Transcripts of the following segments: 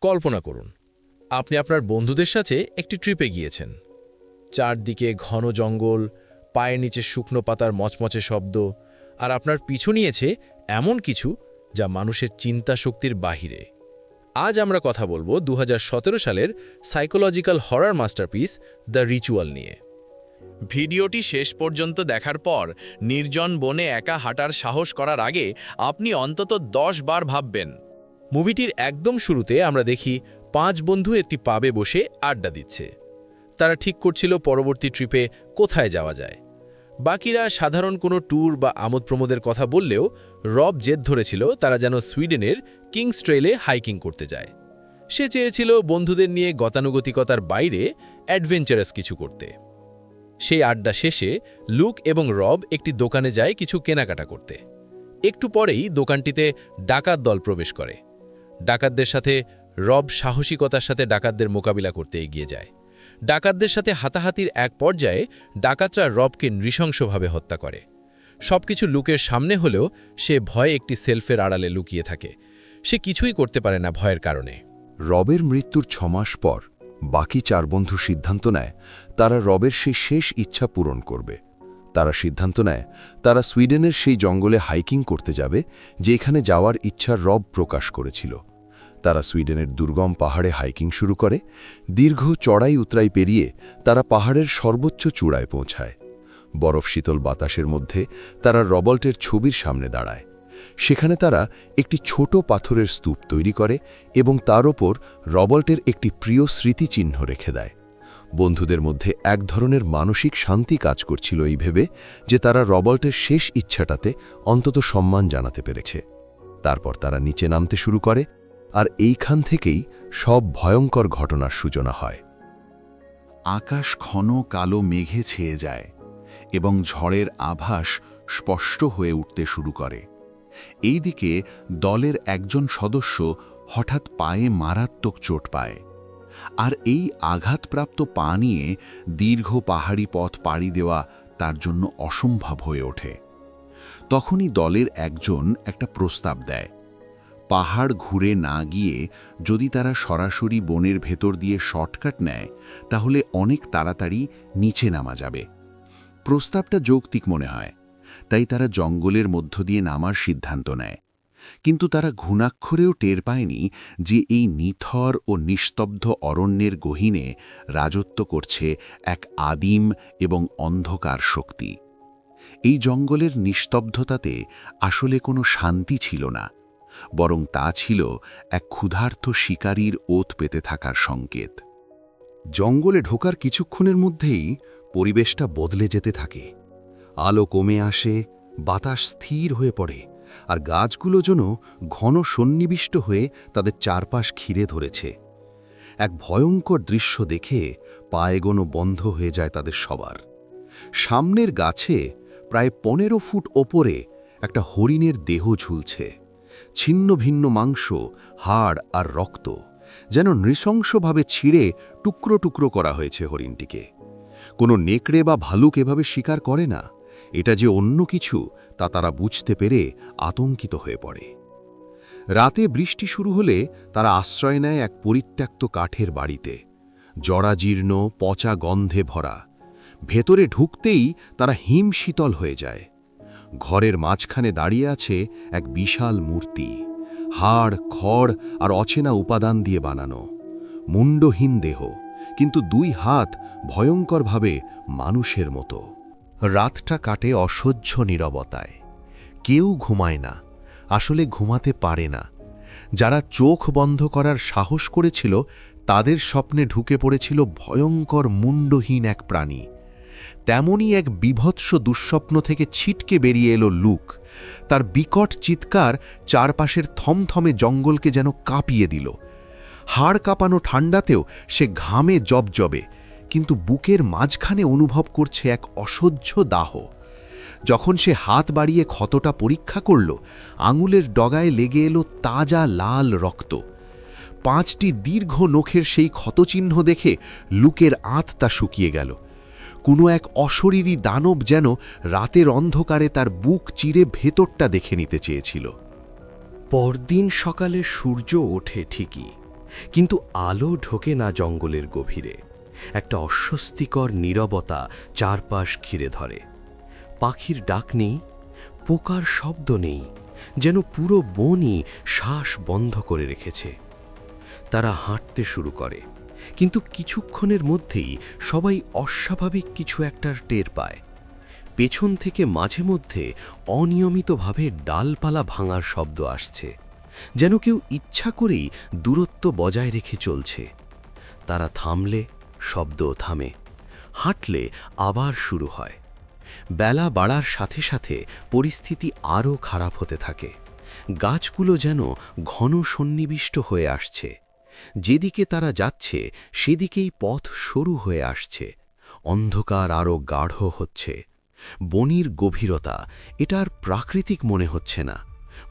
কল্পনা করুন, আপনি আপনার বন্ধুদের সাথে একটি ট্রিপে গিয়েছেন। চারদিকে ঘন জঙ্গল, পায়ের নিচে শুকনো পাতার মচমচে শব্দ, আর আপনার পিছু নিয়েছে এমন কিছু যা মানুষের চিন্তা শক্তির বাহিরে। আজ আমরা কথা বলবো 2017 সালের psychological horror masterpiece the ritual নিয়ে। ভিডিওটি শেষ পর্যন্ত দেখার পর নির্জন বনে একা হাঁটার সাহস করার আগে আপনি অন্তত 10 বার ভাববেন। মুভিটির একদম শুরুতে আমরা দেখি 5 বন্ধু একটি পাবে বসে আড্ডা দিচ্ছে। তারা ঠিক করছিল পরবর্তী ট্রিপে কোথায় যাওয়া যায়। বাকিরা সাধারণ কোনো ট্যুর বা আমোদ প্রমোদের কথা বললেও রব জেদ ধরেছিল তারা যেন সুইডেনের কিংস ট্রেলে হাইকিং করতে যায়। সে চেয়েছিল বন্ধুদের নিয়ে গতানুগতিকতার বাইরে অ্যাডভেঞ্চারাস কিছু করতে। সেই আড্ডা শেষে লুক এবং রব একটি দোকানে যায় কিছু কেনাকাটা করতে। একটু পরেই দোকানটিতে ডাকাত দল প্রবেশ করে। ডাকাতদের সাথে রব সাহসিকতার সাথে ডাকাতদের মোকাবিলা করতে এগিয়ে যায়। ডাকাতদের সাথে হাতাহাতির এক পর্যায়ে ডাকাতরা রবকে নৃশংসভাবে হত্যা করে। সবকিছু লুকের সামনে হলেও সে ভয়ে একটি সেলফের আড়ালে লুকিয়ে থাকে। সে কিছুই করতে পারে না ভয়ের কারণে। রবের মৃত্যুর 6 মাস পর বাকি 4 বন্ধু সিদ্ধান্ত নেয় তারা রবের সেই শেষ ইচ্ছা পূরণ করবে। তারা সিদ্ধান্ত নেয় তারা সুইডেনের সেই জঙ্গলে হাইকিং করতে যাবে, যেখানে যাওয়ার ইচ্ছা রব প্রকাশ করেছিল। তারা সুইডেনের দুর্গম পাহাড়ে হাইকিং শুরু করে। দীর্ঘ চড়াই উতরাই পেরিয়ে তারা পাহাড়ের সর্বোচ্চ চূড়ায় পৌঁছায়। বরফ শীতল বাতাসের মধ্যে তারা রবল্টের ছবির সামনে দাঁড়ায়। সেখানে তারা একটি ছোট পাথরের স্তূপ তৈরি করে এবং তার ওপর রবল্টের একটি প্রিয় স্মৃতিচিহ্ন রেখে দেয়। বন্ধুদের মধ্যে এক ধরনের মানসিক শান্তি কাজ করছিল এই ভেবে যে তারা রবল্টের শেষ ইচ্ছাটাতে অন্তত সম্মান জানাতে পেরেছে। তারপর তারা নিচে নামতে শুরু করে, আর এইখান থেকেই সব ভয়ঙ্কর ঘটনার সূচনা হয়। আকাশ ঘন কালো মেঘে ছেয়ে যায় এবং ঝড়ের আভাস স্পষ্ট হয়ে উঠতে শুরু করে। এইদিকে দলের একজন সদস্য হঠাৎ পায়ে মারাত্মক চোট পায়, আর এই আঘাতপ্রাপ্ত পা নিয়ে দীর্ঘ পাহাড়ি পথ পাড়ি দেওয়া তার জন্য অসম্ভব হয়ে ওঠে। তখনই দলের একজন একটা প্রস্তাব দেয়, পাহাড় ঘুরে না গিয়ে যদি তারা সরাসরি বনের ভেতর দিয়ে শর্টকাট নেয় তাহলে অনেক তাড়াতাড়ি নিচে নামা যাবে। প্রস্তাবটা যৌক্তিক মনে হয়, তাই তারা জঙ্গলের মধ্য দিয়ে নামার সিদ্ধান্ত নেয়। কিন্তু তারা ঘুণাক্ষরেও টের পায়নি যে এই নিথর ও নিস্তব্ধ অরণ্যের গহীনে রাজত্ব করছে এক আদিম এবং অন্ধকার শক্তি। এই জঙ্গলের নিস্তব্ধতাতে আসলে কোনো শান্তি ছিল না, বরং তা ছিল এক ক্ষুধার্ত শিকারীর ওত পেতে থাকার সংকেত। জঙ্গলে ঢোকার কিছুক্ষণের মধ্যেই পরিবেশটা বদলে যেতে থাকে। আলো কমে আসে, বাতাস স্থির হয়ে পড়ে, আর গাছগুলো যেন ঘন সন্নিবিষ্ট হয়ে তাদের চারপাশ ঘিরে ধরেছে। এক ভয়ঙ্কর দৃশ্য দেখে পা এগোনো বন্ধ হয়ে যায় তাদের সবার। সামনের গাছে প্রায় 15 ফুট ওপরে একটা হরিণের দেহ ঝুলছে। ছিন্ন ভিন্ন মাংস, হাড় আর রক্ত, যেন নৃশংসভাবে ছিঁড়ে টুকরো টুকরো করা হয়েছে হরিণটিকে। কোনো নেকড়ে বা ভালুক এভাবে শিকার করে না। এটা যে অন্য কিছু তা তারা বুঝতে পেরে আতঙ্কিত হয়ে পড়ে। রাতে বৃষ্টি শুরু হলে তারা আশ্রয় নেয় এক পরিত্যক্ত কাঠের বাড়িতে। জরাজীর্ণ, পচা গন্ধে ভরা। ভেতরে ঢুকতেই তারা হিমশীতল হয়ে যায়। ঘরের মাঝখানে দাঁড়িয়ে আছে এক বিশাল মূর্তি, হাড়, খড় আর অচেনা উপাদান দিয়ে বানানো। মুন্ডহীন দেহ, কিন্তু 2 হাত ভয়ঙ্করভাবে মানুষের মতো। রাতটা কাটে অসহ্য নীরবতায়। কেউ ঘুমায় না, আসলে ঘুমাতে পারে না। যারা চোখ বন্ধ করার সাহস করেছিল তাদের স্বপ্নে ঢুকে পড়েছিল ভয়ঙ্কর মুন্ডহীন এক প্রাণী। তেমনই এক বিভৎস দুঃস্বপ্ন থেকে ছিটকে বেরিয়ে এলো লুক। তার বিকট চিৎকার চারপাশের থমথমে জঙ্গলকে যেন কাঁপিয়ে দিল। হাড় কাঁপানো ঠান্ডাতেও সে ঘামে জবজবে, কিন্তু বুকের মাঝখানে অনুভব করছে এক অসহ্য দাহ। যখন সে হাত বাড়িয়ে ক্ষতটা পরীক্ষা করল, আঙুলের ডগায় লেগে এলো তাজা লাল রক্ত। 5টি দীর্ঘ নখের সেই ক্ষতচিহ্ন দেখে লুকের আঁতটা শুকিয়ে গেল। কোনো এক অশরীরী দানব যেন রাতের অন্ধকারে তার বুক চিরে ভেতরটা দেখে নিতে চেয়েছিল। পরদিন সকালে সূর্য ওঠে ঠিকই, কিন্তু আলো ঢোকে না জঙ্গলের গভীরে। একটা অস্বস্তিকর নীরবতা চারপাশ ঘিরে ধরে। পাখির ডাক নেই, পোকার শব্দ নেই, যেন পুরো বনই শ্বাস বন্ধ করে রেখেছে। তারা হাঁটতে শুরু করে, কিন্তু কিছুক্ষণের মধ্যেই সবাই অস্বাভাবিক কিছু একটা টের পায়। পেছন থেকে মাঝে মধ্যে অনিয়মিতভাবে ডালপালা ভাঙার শব্দ আসছে, যেন কেউ ইচ্ছা করেই দূরত্ব বজায় রেখে চলছে। তারা থামলে শব্দও থামে, হাঁটলে আবার শুরু হয়। বেলা বাড়ার সাথে সাথে পরিস্থিতি আরও খারাপ হতে থাকে। গাছগুলো যেন ঘন সন্নিবিষ্ট হয়ে আসছে। যেদিকে তারা যাচ্ছে সেদিকেই পথ সরু হয়ে আসছে। অন্ধকার আরও গাঢ় হচ্ছে। বনির গভীরতা এটা আর প্রাকৃতিক মনে হচ্ছে না,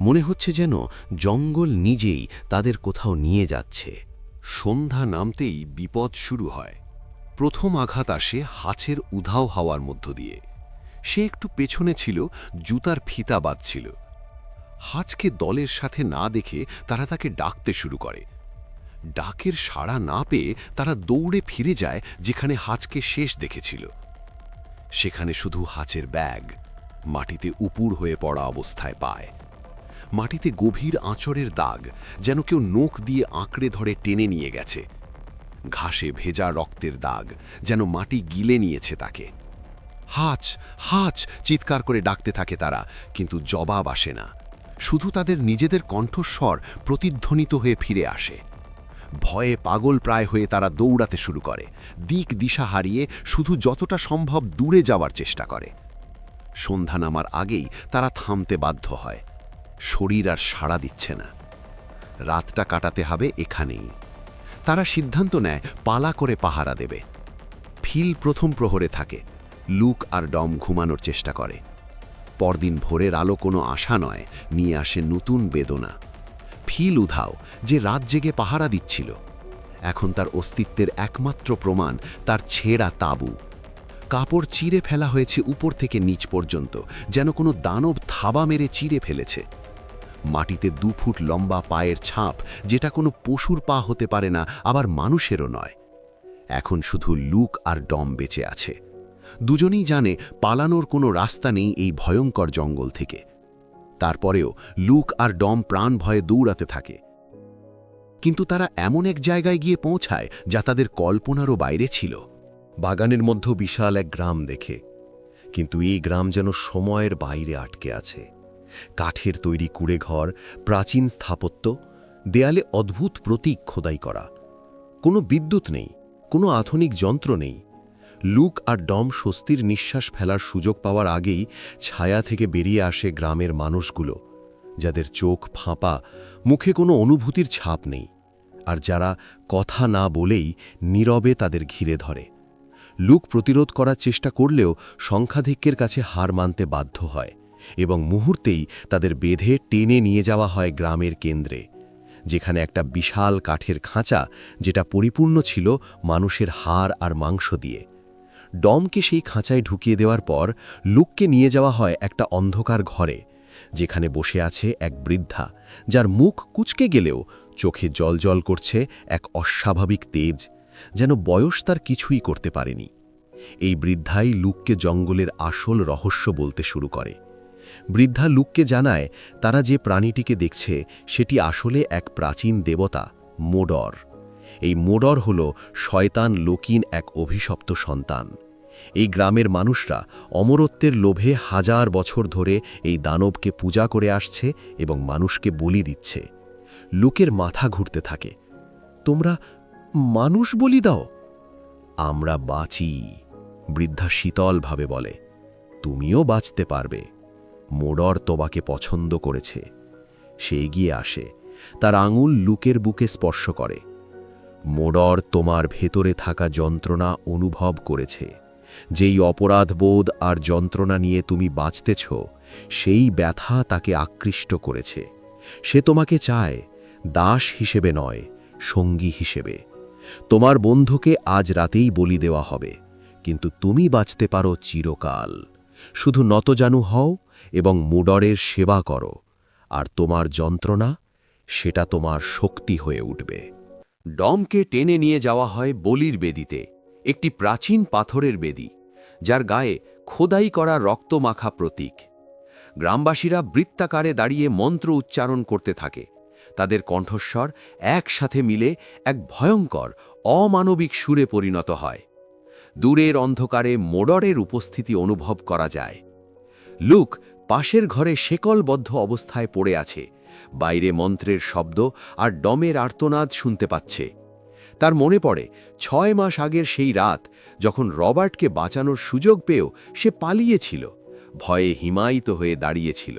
মনে হচ্ছে যেন জঙ্গল নিজেই তাদের কোথাও নিয়ে যাচ্ছে। সন্ধ্যা নামতেই বিপদ শুরু হয়। প্রথম আঘাত আসে হাঁচের উধাও হওয়ার মধ্য দিয়ে। সে একটু পেছনে ছিল, জুতার ফিতা বাঁধছিল। হাঁচকে দলের সাথে না দেখে তারা তাকে ডাকতে শুরু করে। ডাকের সাড়া না পেয়ে তারা দৌড়ে ফিরে যায় যেখানে হাঁচকে শেষ দেখেছিল। সেখানে শুধু হাঁচের ব্যাগ মাটিতে উপুড় হয়ে পড়া অবস্থায় পায়। মাটিতে গভীর আঁচড়ের দাগ, যেন কেউ নখ দিয়ে আঁকড়ে ধরে টেনে নিয়ে গেছে। ঘাসে ভেজা রক্তের দাগ, যেন মাটি গিলে নিয়েছে তাকে। হাঁচ হাঁচ চিৎকার করে ডাকতে থাকে তারা, কিন্তু জবাব আসে না। শুধু তাদের নিজেদের কণ্ঠস্বর প্রতিধ্বনিত হয়ে ফিরে আসে। ভয়ে পাগল প্রায় হয়ে তারা দৌড়াতে শুরু করে, দিক দিশা হারিয়ে শুধু যতটা সম্ভব দূরে যাওয়ার চেষ্টা করে। সন্ধ্যা নামার আগেই তারা থামতে বাধ্য হয়। শরীর আর সাড়া দিচ্ছে না। রাতটা কাটাতে হবে এখানেই। তারা সিদ্ধান্ত নেয় পালা করে পাহারা দেবে। ফিল প্রথম প্রহরে থাকে। লুক আর ডম ঘুমানোর চেষ্টা করে। পরদিন ভোরের আলো কোনো আশা নয়, নিয়ে আসে নতুন বেদনা। ফিল উধাও, যে রাত জেগে পাহারা দিচ্ছিল। এখন তার অস্তিত্বের একমাত্র প্রমাণ তার ছেঁড়া তাঁবু। কাপড় চিরে ফেলা হয়েছে উপর থেকে নিচ পর্যন্ত, যেন কোনো দানব থাবা মেরে চিরে ফেলেছে। মাটিতে 2 ফুট লম্বা পায়ের ছাপ, যেটা কোনো পশুর পা হতে পারে না, আবার মানুষেরও নয়। এখন শুধু লুক আর ডম বেঁচে আছে। দুজনেই জানে পালানোর কোনো রাস্তা নেই এই ভয়ঙ্কর জঙ্গল থেকে। তারপরেও লুক আর ডম প্রাণ ভয়ে দৌড়াতে থাকে। কিন্তু তারা এমন এক জায়গায় গিয়ে পৌঁছায় যা তাদের কল্পনারও বাইরে ছিল। বাগানের মধ্যে বিশাল এক গ্রাম দেখে, কিন্তু এই গ্রাম যেন সময়ের বাইরে আটকে আছে। কাঠের তৈরি কুঁড়েঘর, প্রাচীন স্থাপত্য, দেয়ালে অদ্ভুত প্রতীক খোদাই করা। কোনো বিদ্যুৎ নেই, কোনো আধুনিক যন্ত্র নেই। লুক আর ডম স্বস্তির নিঃশ্বাস ফেলার সুযোগ পাওয়ার আগেই ছায়া থেকে বেরিয়ে আসে গ্রামের মানুষগুলো, যাদের চোখ ফাঁপা, মুখে কোনো অনুভূতির ছাপ নেই, আর যারা কথা না বলেই নীরবে তাদের ঘিরে ধরে। লুক প্রতিরোধ করার চেষ্টা করলেও সংখ্যাধিক্যের কাছে হার মানতে বাধ্য হয়, এবং মুহূর্তেই তাদের বেঁধে টেনে নিয়ে যাওয়া হয় গ্রামের কেন্দ্রে, যেখানে একটা বিশাল কাঠের খাঁচা, যেটা পরিপূর্ণ ছিল মানুষের হাড় আর মাংস দিয়ে। ডমকে সেই খাঁচায় ঢুকিয়ে দেওয়ার পর লুককে নিয়ে যাওয়া হয় একটা অন্ধকার ঘরে, যেখানে বসে আছে এক বৃদ্ধা, যার মুখ কুঁচকে গেলেও চোখে জ্বলজ্বল করছে এক অস্বাভাবিক তেজ, যেন বয়স তার কিছুই করতে পারেনি। এই বৃদ্ধাই লুককে জঙ্গলের আসল রহস্য বলতে শুরু করে। বৃদ্ধা লুককে জানায় তারা যে প্রাণীটিকে দেখছে সেটি আসলে এক প্রাচীন দেবতা, মোডর। এই মোডর হল শয়তান লোকিন এক অভিশপ্ত সন্তান। এই গ্রামের মানুষরা অমরত্বের লোভে হাজার বছর ধরে এই দানবকে পূজা করে আসছে এবং মানুষকে বলি দিচ্ছে। লুকের মাথা ঘুরতে থাকে। তোমরা মানুষ বলি দাও? আমরা বাঁচি, বৃদ্ধা শীতলভাবে বলে। তুমিও বাঁচতে পারবে। মোডর তোমাকে পছন্দ করেছে। সে এগিয়ে আসে, তার আঙুল লুকের বুকে স্পর্শ করে। মোডর তোমার ভেতরে থাকা যন্ত্রণা অনুভব করেছে। যেই অপরাধবোধ আর যন্ত্রণা নিয়ে তুমি বাঁচতেছ, সেই ব্যথা তাকে আকৃষ্ট করেছে। সে তোমাকে চায়, দাস হিসেবে নয়, সঙ্গী হিসেবে। তোমার বন্ধুকে আজ রাতেই বলি দেওয়া হবে, কিন্তু তুমি বাঁচতে পারো চিরকাল। শুধু নতজানু হও এবং মোডরের সেবা করো, আর তোমার যন্ত্রণা, সেটা তোমার শক্তি হয়ে উঠবে। ডমকে টেনে নিয়ে যাওয়া হয় বলির বেদিতে, একটি প্রাচীন পাথরের বেদি, যার গায়ে খোদাই করা রক্তমাখা প্রতীক। গ্রামবাসীরা বৃত্তাকারে দাঁড়িয়ে মন্ত্র উচ্চারণ করতে থাকে। তাদের কণ্ঠস্বর একসাথে মিলে এক ভয়ঙ্কর অমানবিক সুরে পরিণত হয়। দূরের অন্ধকারে মোডরের উপস্থিতি অনুভব করা যায়। লুক পাশের ঘরে শেকলবদ্ধ অবস্থায় পড়ে আছে, বাইরে মন্ত্রের শব্দ আর ডমের আর্তনাদ শুনতে পাচ্ছে। তার মনে পড়ে 6 মাস আগের সেই রাত, যখন রবার্টকে বাঁচানোর সুযোগ পেয়েও সে পালিয়েছিল, ভয়ে হিমায়িত হয়ে দাঁড়িয়েছিল।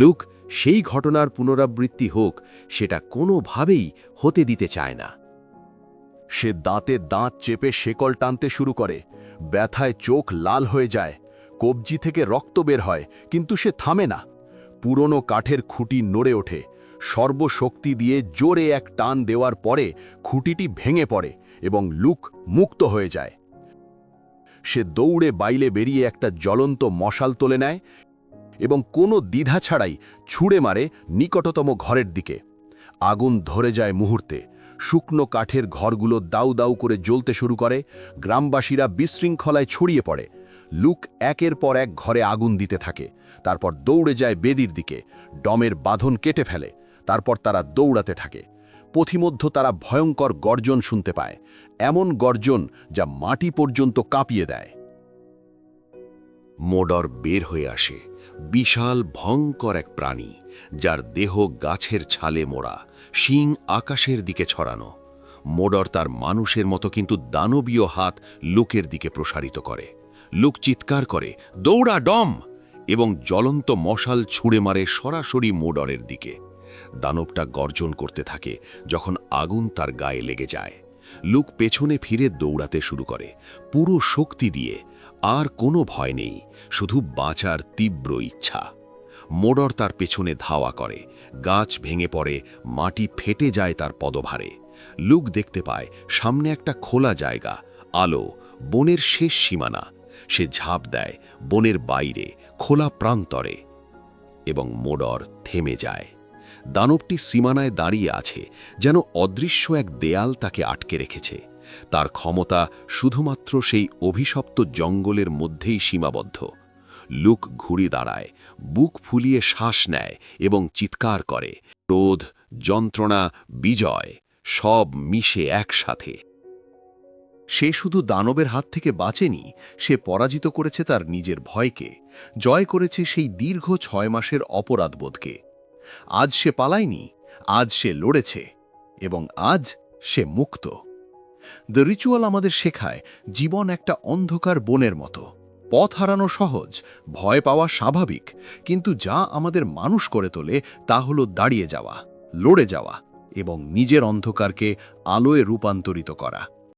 লুক সেই ঘটনার পুনরাবৃত্তি হোক, সেটা কোনোভাবেই হতে দিতে চায় না। সে দাঁতে দাঁত চেপে শেকল টানতে শুরু করে। ব্যথায় চোখ লাল হয়ে যায়, কবজি থেকে রক্ত বের হয়, কিন্তু সে থামে না। পুরনো কাঠের খুঁটি নড়ে ওঠে। সর্বশক্তি দিয়ে জোরে এক টান দেওয়ার পরে খুঁটিটি ভেঙে পড়ে এবং লুক মুক্ত হয়ে যায়। সে দৌড়ে বাইরে বেরিয়ে একটা জ্বলন্ত মশাল তুলে নেয় এবং কোনো দ্বিধা ছাড়াই ছুঁড়ে মারে নিকটতম ঘরের দিকে। আগুন ধরে যায় মুহূর্তে। শুকনো কাঠের ঘরগুলো দাউ দাউ করে জ্বলতে শুরু করে। গ্রামবাসীরা বিশৃঙ্খলায় ছড়িয়ে পড়ে। লুক একের পর এক ঘরে আগুন দিতে থাকে, তারপর দৌড়ে যায় বেদির দিকে, ডমের বাঁধন কেটে ফেলে। তারপর তারা দৌড়াতে থাকে। পথিমধ্যে তারা ভয়ঙ্কর গর্জন শুনতে পায়, এমন গর্জন যা মাটি পর্যন্ত কাঁপিয়ে দেয়। মোডর বের হয়ে আসে, বিশাল ভয়ঙ্কর এক প্রাণী, যার দেহ গাছের ছালে মোড়া, শিং আকাশের দিকে ছড়ানো। মোডর তার মানুষের মতো কিন্তু দানবীয় হাত লুকের দিকে প্রসারিত করে। লুক চিৎকার করে, দৌড়া ডম, এবং জ্বলন্ত মশাল ছুঁড়ে মারে সরাসরি মোডরের দিকে। দানবটা গর্জন করতে থাকে যখন আগুন তার গায়ে লেগে যায়। লুক পেছনে ফিরে দৌড়াতে শুরু করে, পুরো শক্তি দিয়ে। আর কোনো ভয় নেই, শুধু বাঁচার তীব্র ইচ্ছা। মোডর তার পেছনে ধাওয়া করে। গাছ ভেঙে পড়ে, মাটি ফেটে যায় তার পদভারে। লুক দেখতে পায় সামনে একটা খোলা জায়গা, আলো, বনের শেষ সীমানা। সে ঝাঁপ দেয় বনের বাইরে, খোলা প্রান্তরে, এবং মোডর থেমে যায়। দানবটি সীমানায় দাঁড়িয়ে আছে, যেন অদৃশ্য এক দেয়াল তাকে আটকে রেখেছে। তার ক্ষমতা শুধুমাত্র সেই অভিশপ্ত জঙ্গলের মধ্যেই সীমাবদ্ধ। লুক ঘুরে দাঁড়ায়, বুক ফুলিয়ে শ্বাস নেয় এবং চিৎকার করে। ক্রোধ, যন্ত্রণা, বিজয় সব মিশে একসাথে। সে শুধু দানবের হাত থেকে বাঁচেনি, সে পরাজিত করেছে তার নিজের ভয়কে, জয় করেছে সেই দীর্ঘ 6 মাসের অপরাধবোধকে। আজ সে পালায়নি, আজ সে লড়েছে, এবং আজ সে মুক্ত। দ্য রিচুয়াল আমাদের শেখায় জীবন একটা অন্ধকার বনের মতো। পথ হারানো সহজ, ভয় পাওয়া স্বাভাবিক, কিন্তু যা আমাদের মানুষ করে তোলে তা হলো দাঁড়িয়ে যাওয়া, লড়ে যাওয়া এবং নিজের অন্ধকারকে আলোয় রূপান্তরিত করা।